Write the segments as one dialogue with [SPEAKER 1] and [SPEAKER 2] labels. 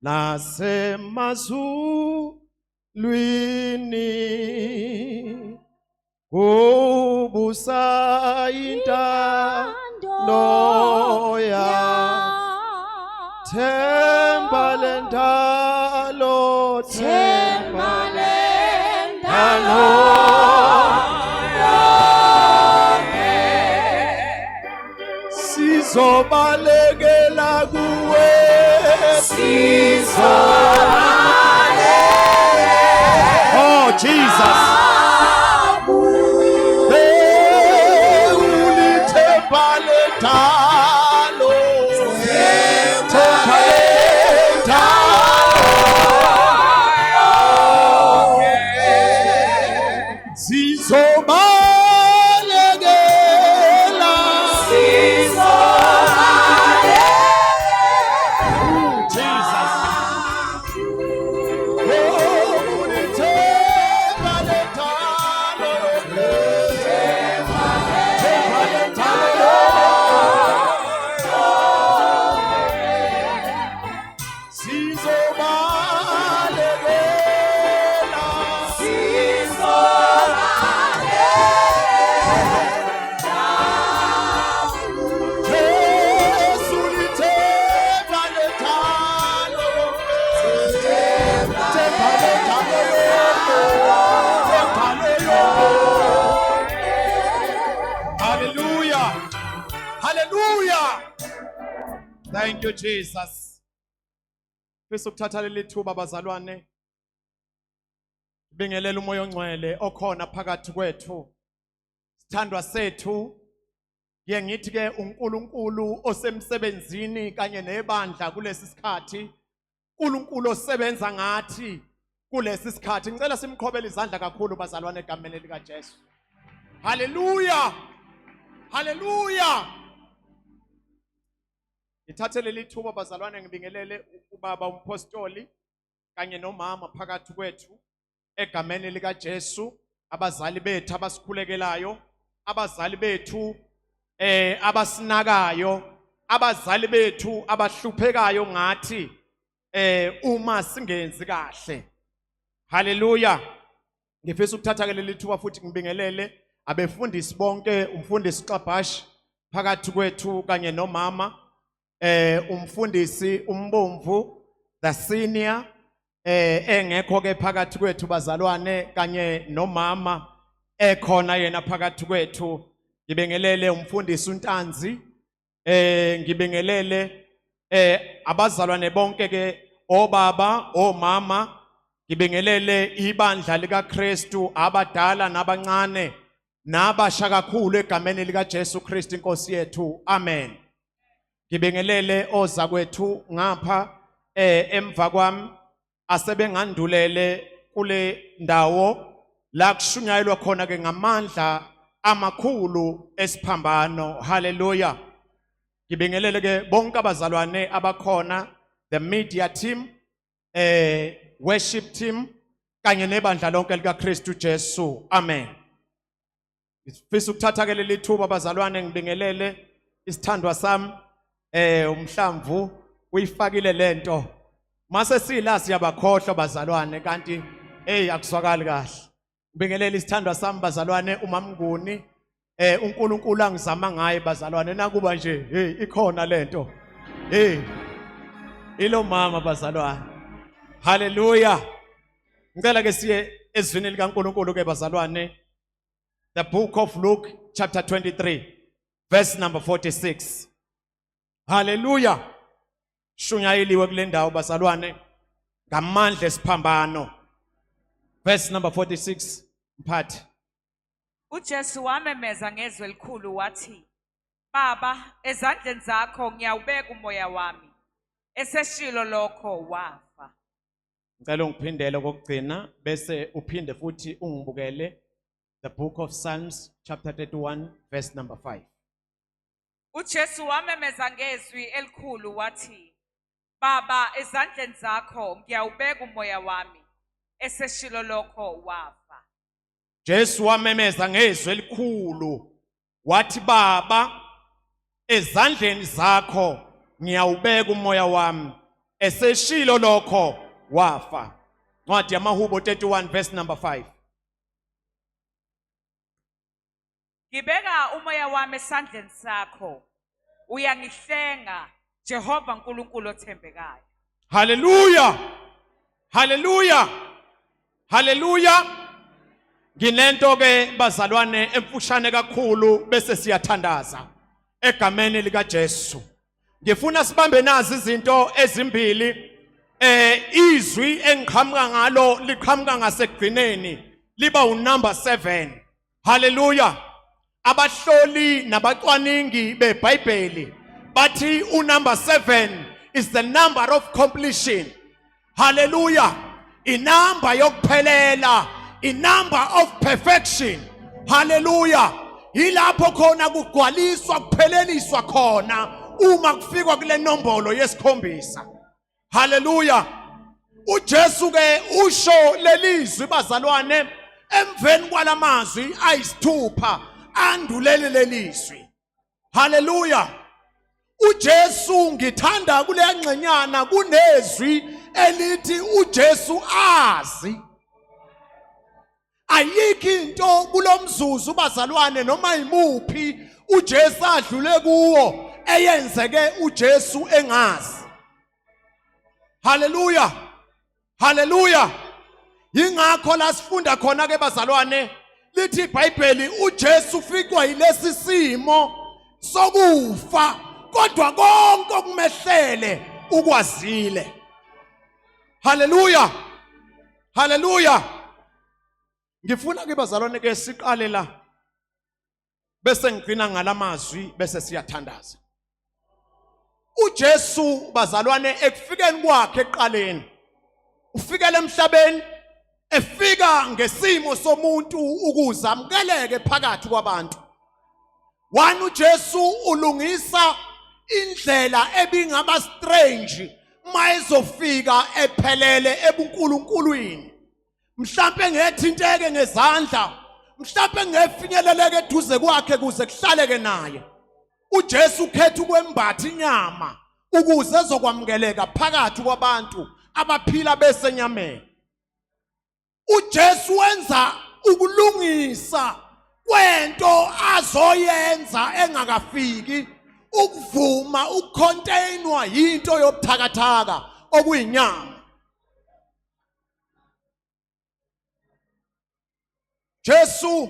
[SPEAKER 1] nasemazulwini kubusa intando yakhe themba lendalo sizobalekela kuwe oh Jesus ulithemba lendalo Thank you, Jesus. Fisa ukuthatha leli thuba bazalwane. Bingelela umoya ongcwele okhona phakathi kwethu. Sithandwa sethu. Ngithi ke uNkulunkulu osemsebenzini kanye nebandla kulesi sikhathi. uNkulunkulu osebenza ngathi kulesi sikhathi. Ngicela simqhobele izandla kakhulu bazalwane egameni lika Jesu. Hallelujah. Hallelujah. Ngithathe leli thuba bazalwane ngibingelele ubaba umpostoli kanye nomama phakathi kwethu egameni lika Jesu, abazali bethu abasikhulekelayo, abazali bethu abasinakayo, abazali bethu abahluphekayo ngathi uma singenzi kahle. Hallelujah. Ngifisa ukuthatha leli thuba futhi ngibingelele abefundisi bonke, umfundisi Xabashi phakathi kwethu kanye nomama umfundisi umbomvu the senior engekho ke phakathi kwethu bazalwane kanye nomama ekhona yena phakathi kwethu. Ngibingelele umfundisi uNtanzi, ngibingelele abazalwane bonke ke obaba omama, ngibingelele ibandla lika Kristu abadala nabancane nabasha kakhulu egameni lika Jesu Kristu inkosi yethu. Amen. Ngibingelele ozakwethu ngapha emva kwami asebengandulele kule ndawo la kushunyayelwa khona ke ngamandla amakhulu esiphambano. Hallelujah. Ngibingelele ke bonke abazalwane abakhona, the media team, worship team kanye nebandla lonke lika Kristu Jesu. Amen. Ngifisa ukuthatha ke leli thuba abazalwane ngibingelele isithandwa sami umhlamvu uyifakile lento mase sila siyabakhohlwa bazalwane kanti akuswakali kahle. Ngibingelele isithandwa sami bazalwane uMamnguni, uNkulunkulu angizama ngaye bazalwane nakuba nje ikhona lento ilo mama bazalwane. Hallelujah. Ngicela ke siye ezwini lika uNkulunkulu ke bazalwane, the book of Luke chapter 23 verse number 46. Hallelujah. Shunyayeliwe kule ndawo bazalwane ngamandla esiphambano. Verse number 46 mphathi.
[SPEAKER 2] uJesu wamemeza ngezwi elikhulu wathi, Baba, ezandleni zakho ngiyawubeka umoya wami. Eseshilo lokho wafa.
[SPEAKER 1] Ngicela ungiphindele kokugcina bese uphinde futhi ungibukele the book of Psalms chapter 31 verse number 5.
[SPEAKER 2] uJesu wamemeza ngezwi elikhulu wathi, Baba, ezandleni zakho ngiyawubeka umoya wami. Eseshilo lokho wafa.
[SPEAKER 1] Jesu wamemeza ngezwi elikhulu wathi, Baba, ezandleni zakho ngiyawubeka umoya wami. eseshilo lokho wafa. Ncwadi yamaHubo 31 verse number 5.
[SPEAKER 2] Ngibeka umoya wami esandleni sakho. Uyangihlenga, Jehova uNkulunkulu othembekayo.
[SPEAKER 1] Hallelujah. Hallelujah. Hallelujah. Nginento ke bazalwane emfushane kakhulu bese siyathandaza egameni lika Jesu. Ngifuna sibambe nazi izinto ezimbili. Izwi engiqhamuka ngalo liqhamuka ngasekugcineni liba unumber 7. Hallelujah. Abahloli nabacwaningi beBhayibheli bathi unumber 7 is the number of completion. Hallelujah. Inamba yokuphelela, inumber of perfection. Hallelujah. Yilapho khona kugcwaliswa kupheleliswa khona uma kufikwa kule nombolo yesikhombisa. Hallelujah. uJesu ke usho lelizwi bazalwane emveni kwalamazwi ayisithupha andulele lelizwi. Hallelujah. uJesu ngithanda kule ngxenyana kunezwi elithi uJesu azi. Ayikho into kulomzuzu bazalwane noma imuphi uJesu adlule kuwo eyenzeke uJesu engazi. Hallelujah. Hallelujah. Yingakho la sifunda khona ke bazalwane lithi iBhayibheli uJesu ufikwa yilesi simo sokufa kodwa konke okumehlele ukwazile. Hallelujah. Hallelujah. Ngifuna ke bazalwane ke siqale la bese ngigcina ngalamazwi bese siyathandaza. uJesu bazalwane ekufikeni kwakhe eqaleni ufikele emhlabeni efika ngesimo somuntu ukuze amkeleke phakathi kwabantu. uJesu ulungisa indlela ebingaba strange mayezofika ephelele ebuNkulunkulwini. Mhlambe ngethinteke ngezandla, mhlambe ngefinyeleleke eduze kwakhe kuze kuhlaleke naye. uJesu ukhetha ukwembatha inyama ukuze ezokwamukeleka phakathi kwabantu abaphila besenyameni. uJesu wenza ukulungisa kwento azoyenza engakafiki ukuvuma ukucontainwa into yobuthakathaka okuyinyama. Jesu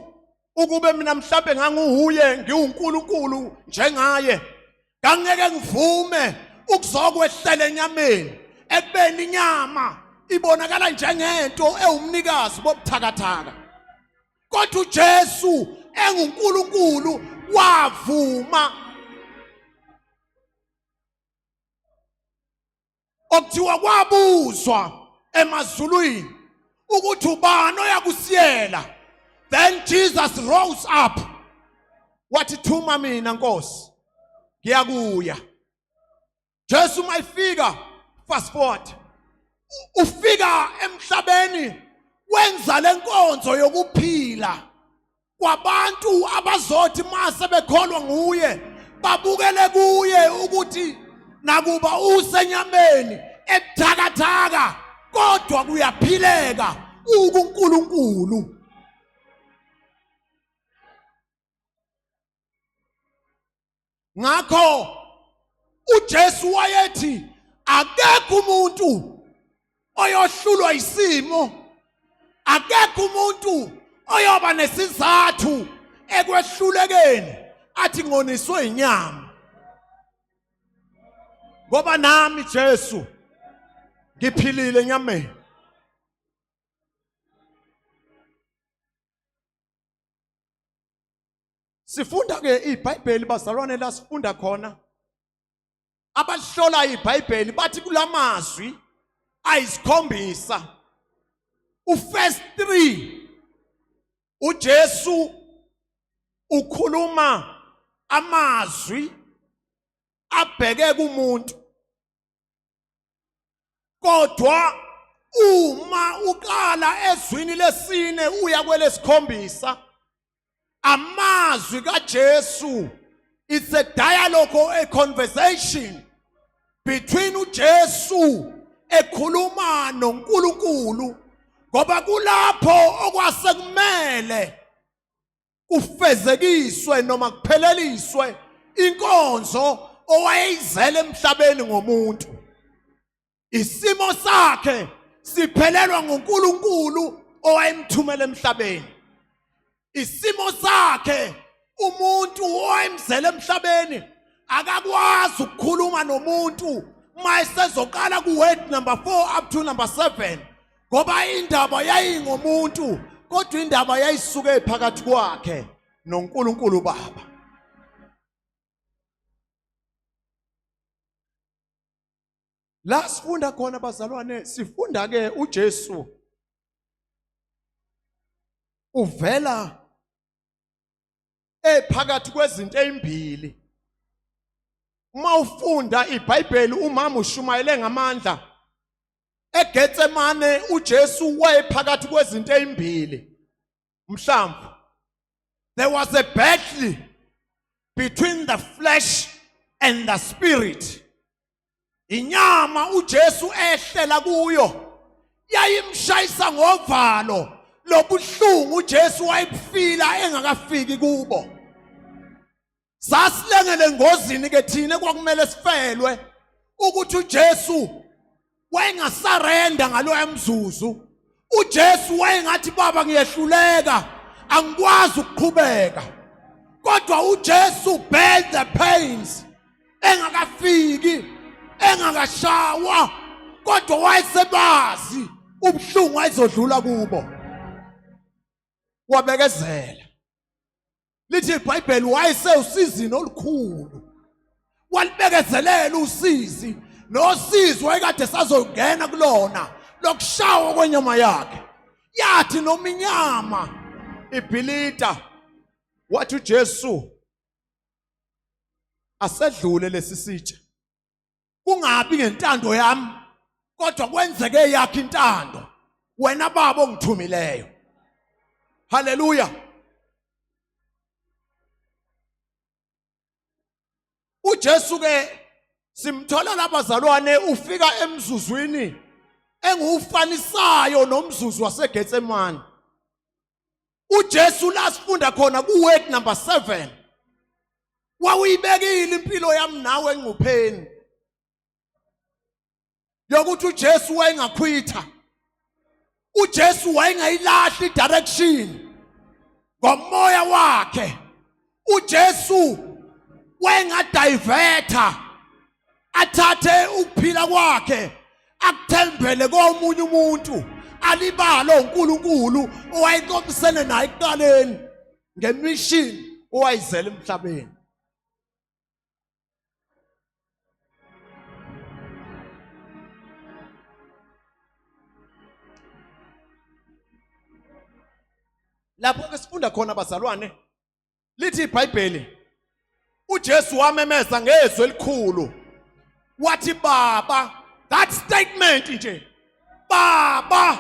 [SPEAKER 1] ukube mina mhlambe nganguhuye ngiwuNkulunkulu njengaye ngangeke ngivume ukuzokwehlela enyameni ekubeni inyama ibonakala njengento ewumnikazi bobuthakathaka. Kodwa uJesu enguNkulunkulu wavuma okuthiwa kwabuzwa emazulwini ukuthi ubani oyakusiyela. Then Jesus rose up. Wathi thuma mina Nkosi ngiyakuya. Jesu mayifika fast forward ufika emhlabeni wenza lenkonzo yokuphila kwabantu abazothi mase bekholwa nguye babukele kuye ukuthi nakuba usenyameni ebuthakathaka kodwa kuyaphileka uNkulunkulu. Ngakho uJesu wayethi akekho umuntu oyohlulwa isimo, akekho umuntu oyoba nesizathu ekwehlulekeni athi ngoniswe inyama. Ngoba nami Jesu ngiphilile enyameni. Sifunda ke iBhayibheli bazalwane la sifunda khona abahlola iBhayibheli bathi kulamazwi ayisikhombisa uverse 3 uJesu ukhuluma amazwi abheke kumuntu. Kodwa uma uqala ezwini lesine uya kwelesikhombisa amazwi kaJesu, it's a dialogue or a conversation
[SPEAKER 3] between uJesu ekhuluma noNkulunkulu ngoba kulapho okwasekumele kufezekiswe noma kupheleliswe inkonzo owayeyizele emhlabeni ngomuntu. Isimo sakhe siphelelwa ngoNkulunkulu owayemthumela emhlabeni. Isimo sakhe umuntu owayemzele emhlabeni akakwazi ukukhuluma nomuntu mayesezoqala kuword number 4 up to number 7 ngoba indaba yayingomuntu kodwa indaba yayisuke phakathi kwakhe noNkulunkulu Baba. La sifunda khona bazalwane, sifunda ke uJesu uvela phakathi kwezinto ezimbili. Uma ufunda iBhayibheli umama ushumayele ngamandla eGetsemane uJesu wayephakathi kwezinto ezimbili. Mhlawumbe there was a battle between the flesh and the spirit. Inyama uJesu ehlela kuyo yayimshayisa ngovalo lobuhlungu uJesu wayebufila engakafiki kubo. Sasilengele ngozini ke thina kwakumele sifelwe ukuthi uJesu wayengasarenda ngaloya mzuzu. uJesu wayengathi baba ngiyehluleka angikwazi ukuqhubeka. Kodwa uJesu bear the pains engakafiki engakashawa kodwa wayesebazi ubuhlungu ayizodlula kubo. Wabekezela. Lithi iBhayibheli wayesewusizini olukhulu. Walibekezelela usizi nosizi wayekade sazongena kulona lokushawa kwenyama yakhe. Yathi noma inyama ibhilita wathi uJesu asedlule lesisitshe. Kungabi ngentando yami kodwa kwenzeke yakhe intando wena baba ongithumileyo. Hallelujah. uJesu ke simthola labazalwane ufika emzuzwini engufanisayo nomzuzu waseGetsemane. uJesu la sifunda khona kuword number 7 wawuyibekile impilo yami nawe engcupheni yokuthi uJesu wayengakhwitha. uJesu wayengayilahli direction ngomoya wakhe. uJesu wayengadiverta athathe ukuphila kwakhe akuthembele komunye umuntu alibalo uNkulunkulu owayeqophisene naye ekuqaleni ngemission owayizela emhlabeni. Lapho ke sifunda khona bazalwane lithi iBhayibheli uJesu wamemeza ngezwi elikhulu wathi baba. That statement nje baba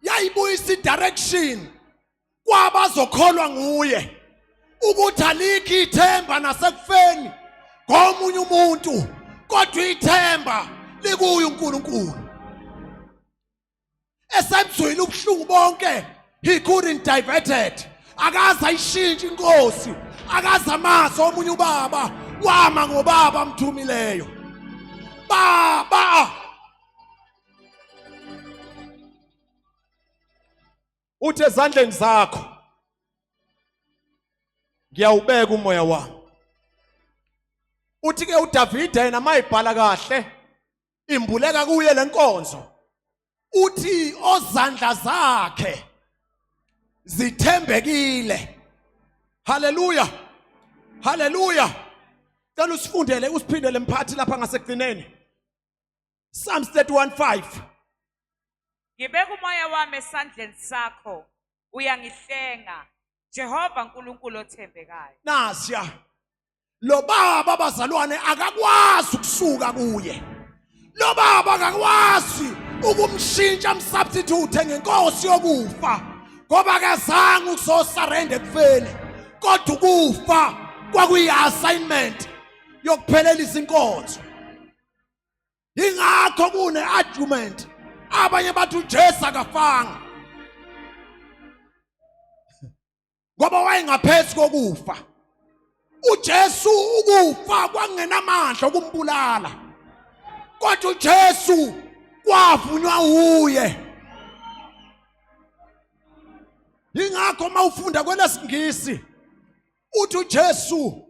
[SPEAKER 3] yayibuyisa idirection kwabazokholwa nguye ukuthi alikho ithemba nasekufeni ngomunye umuntu kodwa ithemba likuye uNkulunkulu. Esemzwile ubuhlungu bonke he couldn't divert it. Akaza ayishintshe inkosi akaza amaso omunye ubaba wama ngobaba amthumileyo. Baba uthi ezandleni zakho ngiyawubeka umoya wami. Uthi ke uDavide yena mayibhala kahle imbuleka kuye lenkonzo uthi ozandla zakhe zithembekile. Hallelujah. Hallelujah. Cela usifundele usiphindele mphathi lapha ngasekugcineni. Psalms 31:5.
[SPEAKER 2] Ngibeka umoya wami esandleni sakho uyangihlenga Jehova uNkulunkulu othembekayo.
[SPEAKER 3] Nasya lo baba bazalwane akakwazi ukusuka kuye. Lo baba akakwazi ukumshintsha umsubstitute ngenkosi yokufa ngoba akazange ukuzosurrender kufeni kodwa ukufa kwakuyi assignment yokuphelelisa inkonzo. Ingakho kune argument abanye bathi uJesu akafanga ngoba wayengaphezulu kokufa. uJesu ukufa kwangenamandla okumbulala, kodwa uJesu kwavunywa uye. Ingakho mawufunda kwelesingisi uthi uJesu,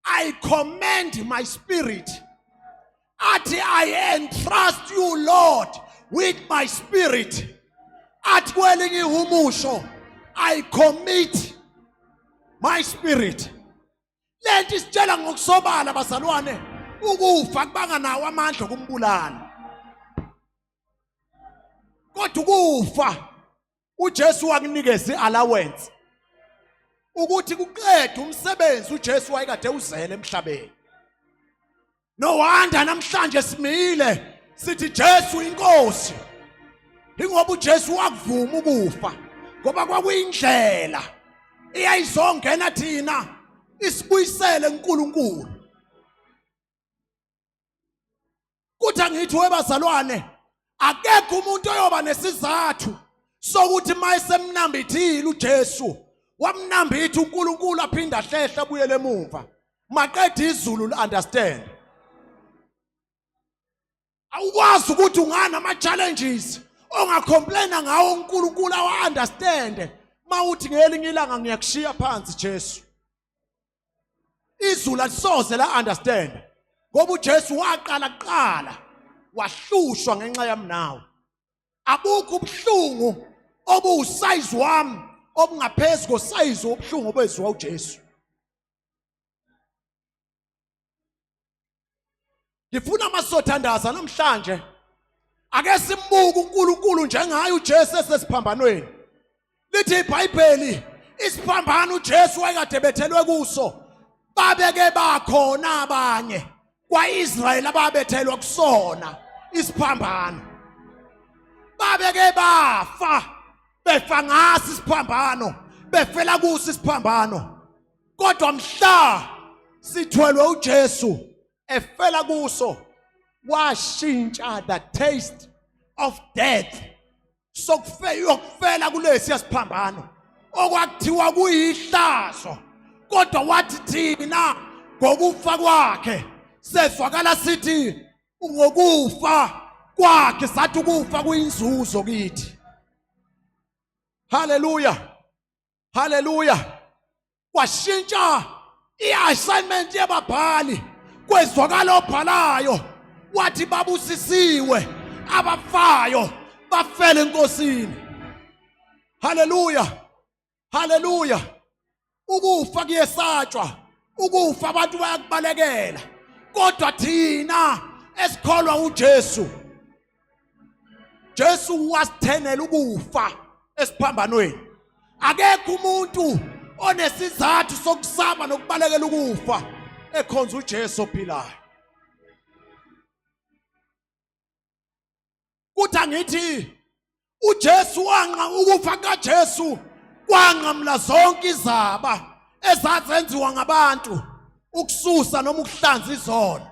[SPEAKER 3] I commend my spirit, athi I entrust you Lord with my spirit, athi kwelinye ihumusho I commit my spirit. Lento isitshela ngokusobala bazalwane, ukufa kubanga nawo amandla okumbulala, kodwa ukufa uJesu wakunikeza iallowance ukuthi kuqedwe umsebenzi uJesu wayekade uzele emhlabeni. No wonder namhlanje simile sithi Jesu inkosi, ingoba uJesu wakuvuma ukufa, ngoba kwakuyindlela iyayizongena thina isibuyisele uNkulunkulu. Kuthi angithi webazalwane, akekho umuntu oyoba nesizathu sokuthi mayesemnambithile uJesu wamnambitha uNkulunkulu aphinda hlehla abuyele emuva maqeda izulu understand. Awukwazi ukuthi ungana ama challenges ongacomplaina ngawo uNkulunkulu awa understand mawuthi ngelinye ilanga ngiyakushiya phansi Jesu. Izulu alisoze la understand ngoba uJesu waqala kuqala wahlushwa ngenxa yami nawe. Abukho ubuhlungu obusize wami obungaphezulu kosize obuhlungu obezwa uJesu. Ngifuna amasothandaza namhlanje ake simbuke uNkulunkulu njengaye uJesu esesiphambanweni. Lithi iBhayibheli isiphambano uJesu wayekade bethelwe kuso babeke bakhona abanye kwaIsrayeli ababethelwa kusona isiphambano. Babeke bafa befa ngasi isiphambano, befela kuso isiphambano, kodwa mhla sithwelwe uJesu efela kuso washintsha the taste of death. Sokufela kulesi yasiphambano okwakuthiwa kuyihlazo, kodwa wathi thina ngokufa kwakhe sezwakala sithi ngokufa kwakhe sathi ukufa kuyinzuzo kithi. Hallelujah, hallelujah. Washintsha i-assignment yababhali, kwezwakala obhalayo wathi babusisiwe abafayo bafele enkosini. Hallelujah, hallelujah. Ukufa kuyesatshwa, ukufa abantu bayakubalekela, kodwa thina esikholwa uJesu, Jesu wasithenela ukufa esiphambanweni. Akekho umuntu onesizathu sokusaba nokubalekela ukufa ekhonza uJesu ophilayo. Kuthi angithi uJesu wanqa ukufa kaJesu kwanqamla zonke izaba ezazenziwa ngabantu ukususa noma ukuhlanza izono.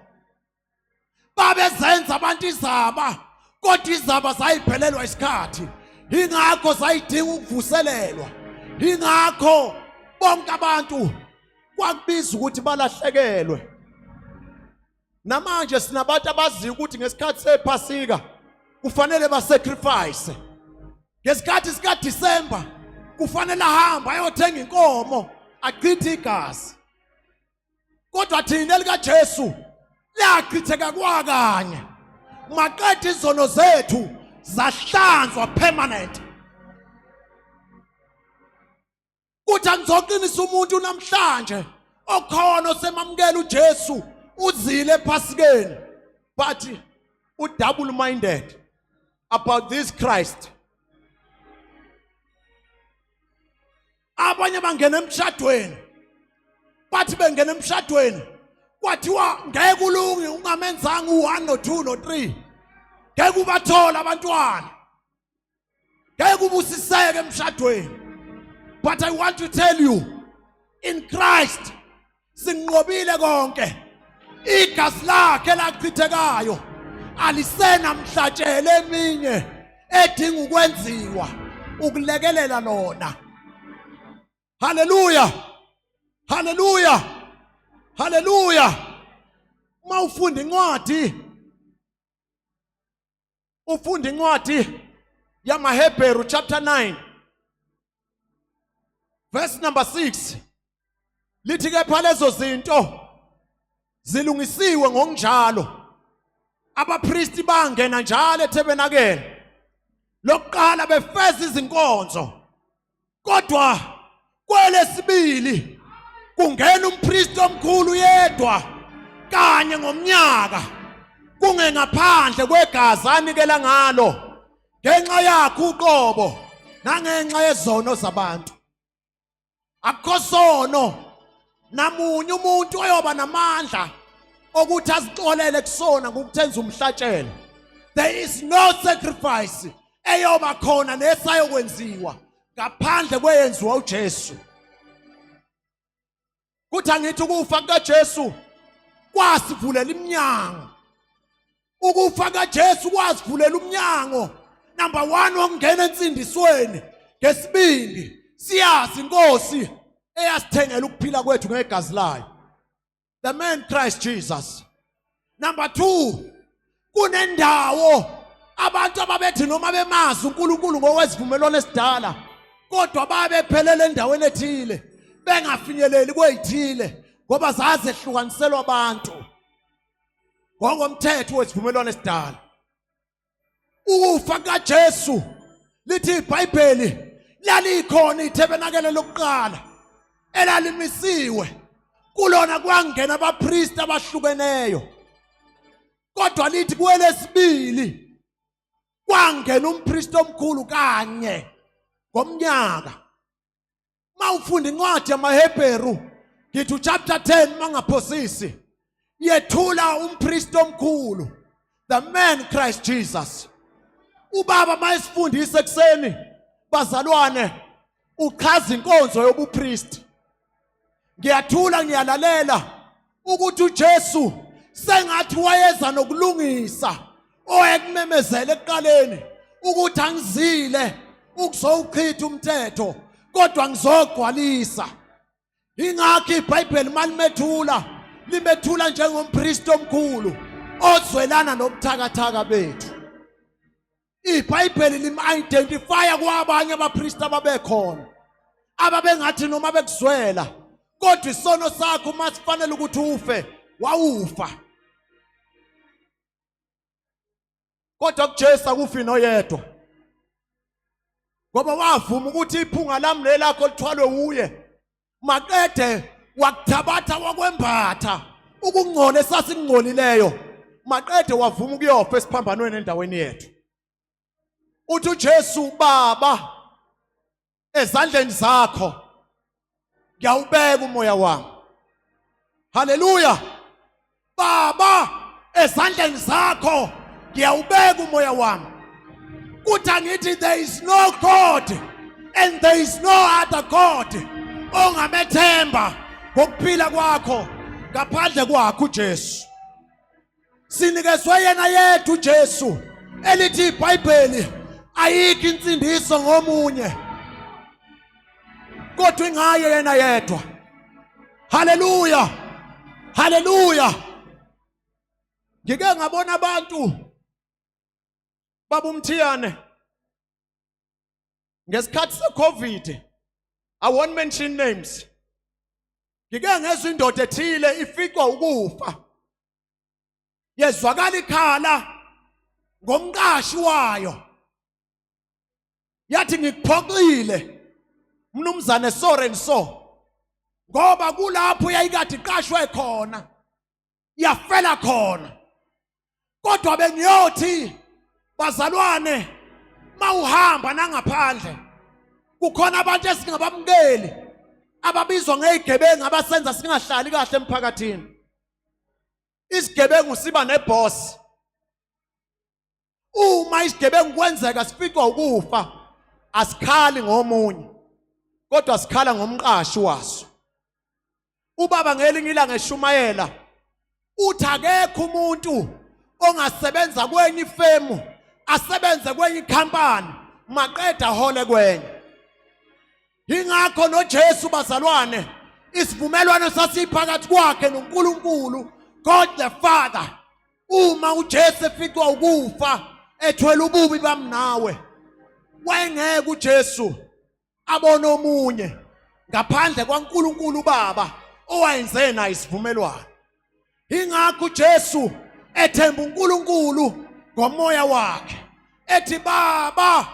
[SPEAKER 3] Babezenza abantu izaba, kodwa izaba zayiphelelwa isikhathi, ingakho zayidinga ukuvuselelwa. Ingakho bonke abantu kwakubiza ukuthi balahlekelwe. Namanje sinabantu abaziyo ukuthi ngesikhathi sePhasika kufanele basacrifice, ngesikhathi sika December kufanele ahamba ayothenga inkomo achithe igazi, kodwa thina lika Jesu lachitheka kwakanye maqeda izono zethu zahlanzwa permanent. Kuthi angizoqinisa umuntu namhlanje okhona osemamukela uJesu uzile ePhasikeni but double minded about this Christ. Abanye bangena emshadweni bathi bengena emshadweni kwathiwa ngeke ulungi ungamenzanga u1 no2 no3, ngeke ubathola abantwana, ngeke ubusiseke emshadweni. But I want to tell you, in Christ sinqobile konke. igazi lakhe lachithekayo alisena mhlatshelo eminye edinga ukwenziwa ukulekelela lona. Haleluya, haleluya, haleluya. Uma ufunda incwadi yamaHebheru chapter 9 verse number 6, lithi kepha lezo zinto zilungisiwe ngokunjalo abapristi bangena njalo eTabernacle lokuqala befeza izinkonzo, kodwa kwelesibili kungena umpristi omkhulu yedwa kanye ngomnyaka, kungengaphandle kwegazi anikela ngalo ngenxa yakho uqobo nangenxa yezono zabantu. Akukho sono namunye umuntu oyoba namandla ukuthi azixolele kusona ngokuthenza umhlatshelo. There is no sacrifice eyoba khona nesayokwenziwa ngaphandle kweyenziwa uJesu. Kuthi angithi ukufa kukaJesu kwasivulela iminyango. Ukufa kaJesu kwasivulela umnyango. Number 1 wokungena ensindisweni. Ngesibindi siyazi inkosi eyasithengela ukuphila kwethu ngegazi layo, the man Christ Jesus. Number 2, kunendawo abantu ababethi noma bemazi uNkulunkulu ngokwesivumelwano esidala kodwa babephelele endaweni ethile bengafinyeleli kwezithile ngoba zazehlukaniselwa abantu ngokomthetho wesivumelwano esidala. Ukufa kaJesu lithi iBhayibheli lalikhona iTabernacle lokuqala elalimisiwe, kulona kwangena abapristi abahlukeneyo, kodwa lithi kwelesibili kwangena umpristi omkhulu kanye ngomnyaka. Mawufunda incwadi yamaHebheru ngithi chapter 10 mangaphosisi yethula umpristi omkhulu, the man Christ Jesus. Ubaba mayisifundise ekseni bazalwane uchaza inkonzo yobupristi. Ngiyathula ngiyalalela ukuthi uJesu sengathi wayeza nokulungisa oyekumemezela ekuqaleni ukuthi angizile ukuzowuchitha umthetho kodwa ngizogcwalisa. Ingakho iBhayibheli limethula njengompristi omkhulu ozwelana nobuthakathaka bethu. iBhayibheli lim-identifya kwabanye abapristi ababekhona ababengathi noma bekuzwela kodwa isono sakho masifanele ukuthi ufe wawufa, kodwa kuJesu akufi noyedwa ngoba wavuma ukuthi iphunga lami nelakho lithwalwe uye, maqede wakuthabatha wakwembatha ukungcola esasingcolileyo, maqede wavuma ukuyofa esiphambanweni endaweni yethu. Uthi uJesu, Baba, ezandleni zakho ngiyawubeka umoya wami. Haleluya. Baba, ezandleni zakho ngiyawubeka umoya wami. Kuthi angithi there is no God and there is no other God ongamethemba ngokuphila kwakho ngaphandle kwakho uJesu. Sinikezwe yena yethu uJesu elithi iBhayibheli ayikho insindiso ngomunye kodwa ingaye yena yedwa. Haleluya, haleluya. Ngike ngabona abantu babumthiyane ngesikhathi seCovid. I won't mention names. Ngike ngezwe indoda ethile ificwa ukufa, yezwakala ikhala ngomqashi wayo, yathi ngikuphoxile mnumzane Soren so ngoba kulapho yayikade iqashwe khona yafela khona. Kodwa bengiyothi bazalwane mawuhamba nangaphandle kukhona abantu esingabamukeli ababizwa ngezigebengu abasenza singahlali kahle emphakathini. Isigebengu siba neboss. Uma isigebengu kwenzeka sificwa ukufa asikhali ngomunye kodwa sikhala ngomqashi waso. Ubaba ngelinye ilanga eshumayela uthi akekho umuntu ongasebenza kwenye ifemu asebenze kwenye ikhampani maqeda hole kwenye. Ingakho noJesu bazalwane isivumelwano sasiphakathi kwakhe noNkulunkulu God the Father. Uma uJesu eficwa ukufa ethwele ububi bamnawe, wayengeke uJesu abone omunye ngaphandle kwaNkulunkulu Baba owayenze naye isivumelwano. Ingakho uJesu ethemba uNkulunkulu ngomoya wakhe ethi Baba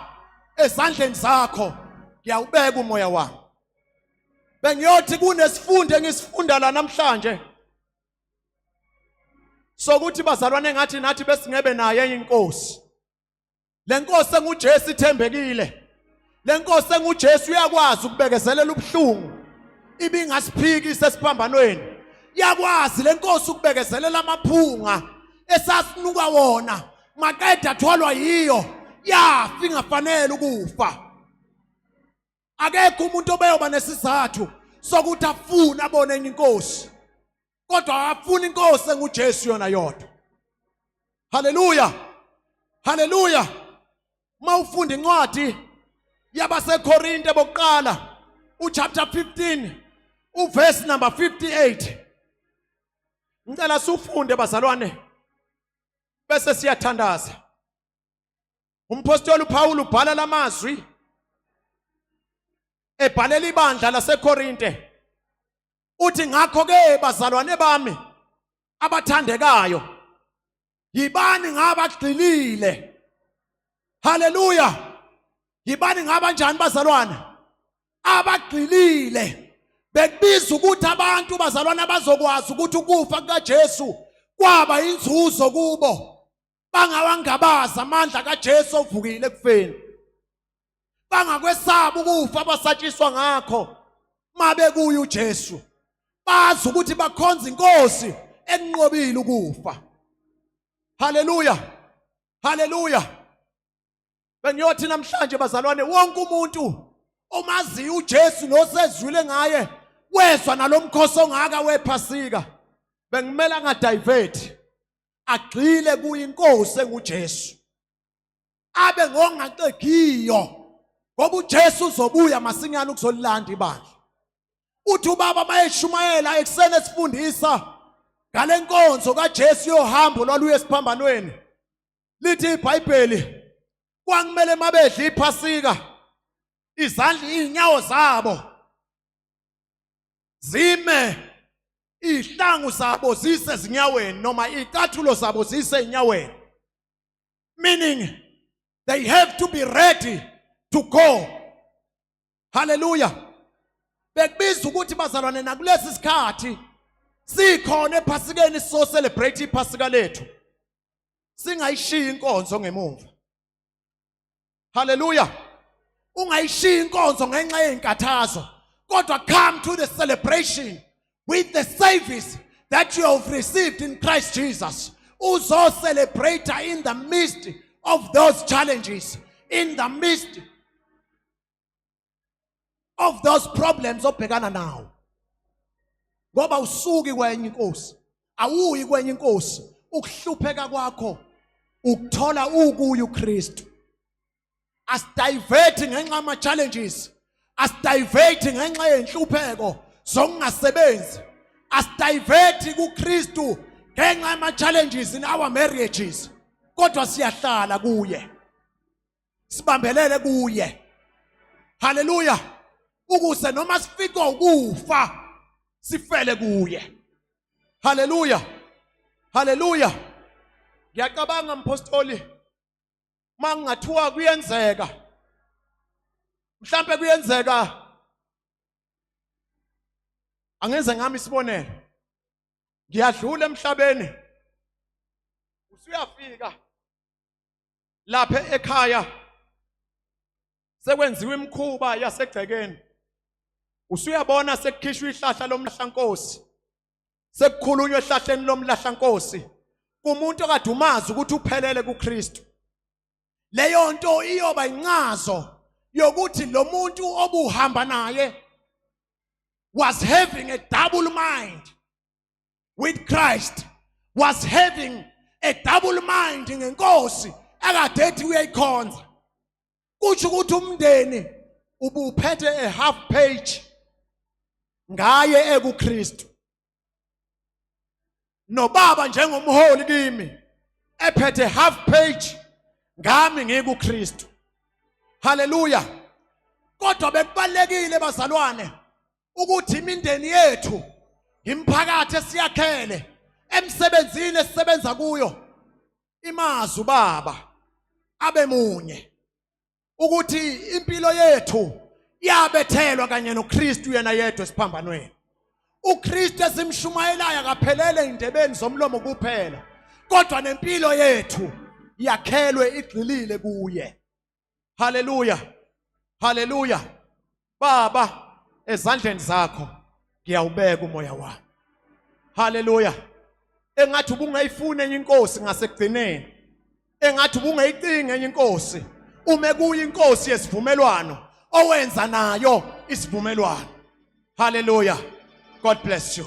[SPEAKER 3] ezandleni zakho ngiyawubeka umoya wami. Bengiyothi kunesifundo engisifunda la namhlanje sokuthi bazalwane engathi nathi besingebe naye enye inkosi. Le nkosi enguJesu ithembekile. Le nkosi enguJesu uyakwazi ukubekezelela ubuhlungu ibingasiphikisa esiphambanweni. Yakwazi le nkosi ukubekezelela amaphunga esasinuka wona maqeda athwalwa yiyo yafi ngafanele ukufa. Akekho umuntu obeyoba nesizathu sokuthi afuna abone enye inkosi, kodwa afuna inkosi enguJesu yona yodwa. Haleluya, haleluya. Mawufunda incwadi yabaseKorinte bokuqala uchapter 15 uverse number 58. Ngicela sifunde bazalwane bese siyathandaza. Umpostoli uPaul ubhala lamazwi ebhalela ibandla laseKorinte. Uthi ngakho ke bazalwane bami abathandekayo, yibani ngabagxilile. Haleluya. Yibani ngabanjani bazalwane? Abagxilile. Bekubiza ukuthi abantu bazalwane bazokwazi ukuthi ukufa kukaJesu kwaba inzuzo kubo. Bangawangabaza amandla kaJesu ovukile ekufeni. Bangakwesaba ukufa abasatshiswa ngakho mabe kuye uJesu. Bazi ukuthi bakhonza inkosi enqobile ukufa. Haleluya. Haleluya. Bengiyothi namhlanje bazalwane wonke umuntu omaziyo uJesu nosezwile ngaye wezwa nalomkhosi ongaka wephasika, bengimela ngadivert agxile kuyinkosi enguJesu. Abe ngongacegiyo ngoba uJesu uzobuya masinyane ukuzolilanda ibandla. Uthi ubaba mayeshumayela eksene esifundisa ngale nkonzo kaJesu yohambo lwaluye esiphambanweni. Lithi iBhayibheli kwangimele mabedla iphasika izandla inyawo zabo zime, ihlangu zabo zise zinyaweni noma icathulo zabo zise inyaweni. Meaning they have to be ready to go. Hallelujah. Bekubiza ukuthi bazalwane nakulesi sikhathi sikhona ephasikeni so celebrate iphasika lethu. Singayishiya inkonzo ngemuva. Hallelujah. Ungayishiya inkonzo ngenxa yezinkathazo, kodwa come to the celebration with the service that you have received in Christ Jesus. Uzo celebrate in the midst of those challenges, in the midst of those problems obhekana nawo. Ngoba usuki kwenye inkosi, awuyi kwenye inkosi, ukuhlupheka kwakho ukuthola ukuye uKristu. Asidiverting ngenxa ama challenges, asidiverting ngenxa yenhlupheko zokungasebenzi, asidiverting kuKristu ngenxa ama challenges in our marriages, kodwa siyahlala kuye, sibambelele kuye. Hallelujah. Ukuse noma sifika ukufa sifele kuye. Hallelujah. Hallelujah. Ngiyacabanga mpostoli mangathiwa kuyenzeka, mhlambe kuyenzeka angenze ngami isibonelo, ngiyadlula emhlabeni usuyafika lapha ekhaya sekwenziwe imkhuba yasegcekeni, usuyabona sekukhishwa ihlahla lomlahlankosi, sekukhulunywa ehlahleni lomlahlankosi kumuntu okade umazi ukuthi uphelele kuKristu. Leyo nto iyoba incazo yokuthi lo muntu obuhamba naye was having a double mind with Christ. was having a double mind ngenkosi akade ethi uyayikhonza. Kuthi ukuthi umndeni ubuphethe a half page ngaye ekuKristu. Nobaba njengomholi kimi ephethe half page ngami ngikuKristu. Hallelujah. Kodwa bekubalekile bazalwane ukuthi imindeni yethu imphakathi esiyakhele emsebenzini esisebenza kuyo imazi ubaba abe munye ukuthi impilo yethu yabethelwa kanye noKristu yena yedwa esiphambanweni. uKristu esimshumayelayo akaphelele indebeni zomlomo kuphela kodwa nempilo yethu yakhelwe igxilile kuye. Hallelujah. Hallelujah. Baba ezandleni zakho ngiyawubeka umoya wami. Hallelujah. Engathi ubungayifuna enye inkosi ngasekugcineni. Engathi ubungayicinga enye inkosi. Ume kuyi inkosi yesivumelwano owenza nayo isivumelwano. Hallelujah. God bless you.